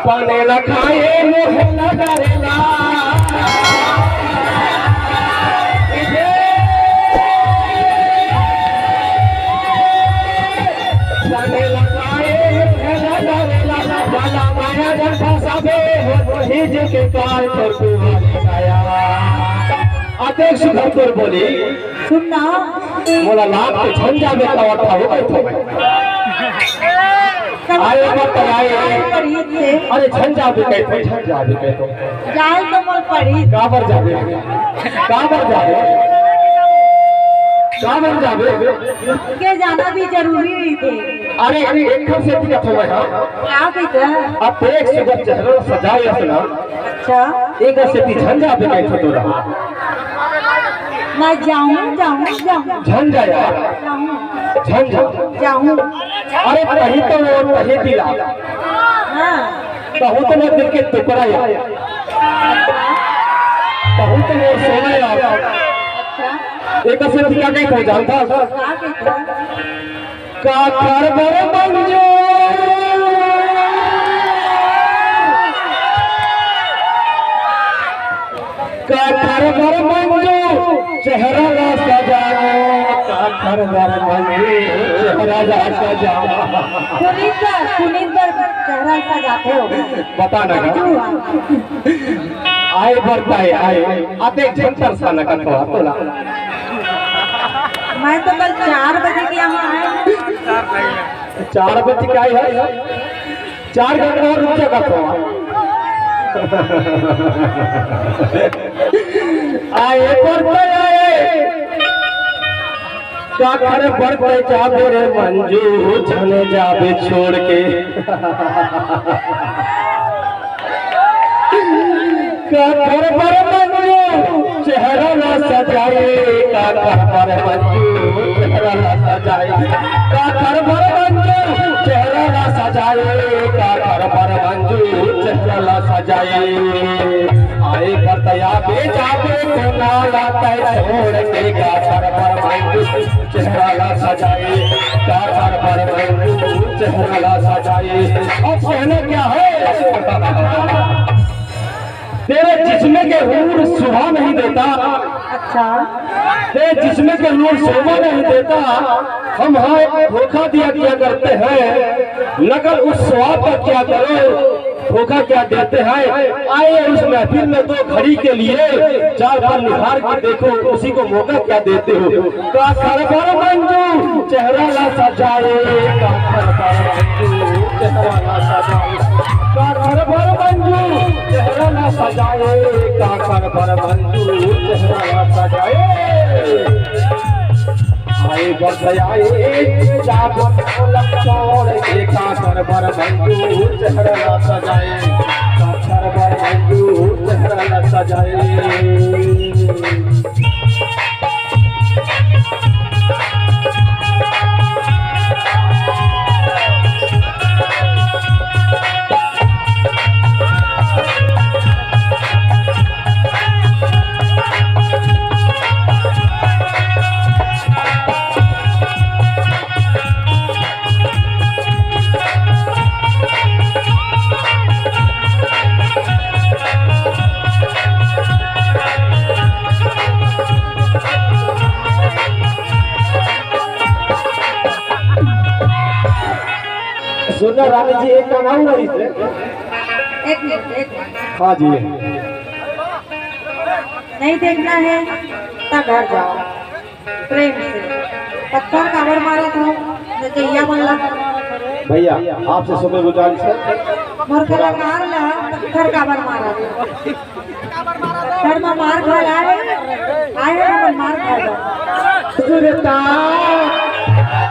पाने लखाए मोहल्ला डरेला पाने लखाए मोहल्ला डरेला बाला माया जन फसाबे वही जे के काल कर गाया अध्यक्ष सुखपुर बोली सुनना मोला लाभ के झंझा में तवा खाओ बैठो आए मत आए अरे झंझा भी कहते झंझा भी कहते जाए तो मोल पड़ी काबर जावे के जाना भी जरूरी नहीं थे। अरे एक खर से क्या हो रहा क्या कहते अब एक से जब चेहरा सजाए असना अच्छा एक से झंझा भी कहते तो रहा मैं जाऊं झंझा यार झंझा जाऊं अरे कहीं तो कहीं दिला हाँ कहूँ तो दिल के टुकड़ा यार कहूँ तो सोना यार अच्छा एक से क्या कहते हो जानता क्या कहते का खरबर मंजू का खरबर मंजू चेहरा ला सजाओ का खरबर मंजू चेहरा ला सजाओ पुनीत चेहरा सजाते हो बता ना आए बढ़ता है आए आते जंतर सा न कटवा तोला मैं तो कल 4 बजे के यहाँ आए 4 बजे क्या है 4 घंटे और रुक जाएगा तो आए बढ़ते आए क्या करे बढ़ते जाबे रे मंजू छने जाबे छोड़ के का घर पर मंजू चेहरा ना सजाए का घर पर मंजू चेहरा ना सजाए का घर पर मंजू चेहरा ना सजाए का घर पर मंजू चेहरा ना सजाए आए बतया बेचाबे को ना लाता छोड़ के का घर पर मंजू चेहरा ना सजाए का घर पर मंजू चेहरा ना सजाए अब कहना क्या है तेरे जिस्म के नूर सुहा नहीं देता अच्छा तेरे जिस्म के नूर शोभा नहीं देता हम धोखा दिया करते हैं नकल उस स्वाद का क्या करो धोखा क्या देते हैं आए उस महफिल में 2 घड़ी के लिए 4 बार निहार के देखो उसी को मौका क्या देते हो का खरबर मंजू चेहरा ला सजाए का खरबर मंजू चेहरा ला सजाए का खरबर मंजू चेहरा ला सजाए का खरबर मंजू चेहरा ला सजाए आए बदयाए जाब लग छोड़ के का खरबर मंजू चेहरा ला सजाए का खरबर मंजू चेहरा ला सजाए सुना रानी जी एक काम आऊँ रही थे एक मिनट हाँ जी नहीं देखना है तब घर जाओ प्रेम से पत्थर काबर मारा था नजैया मल्ला भैया आपसे सुबह गुजारिश है मोर कलाकार ला पत्थर काबर मारा था घर में मार खा आए हम मार खा सुरता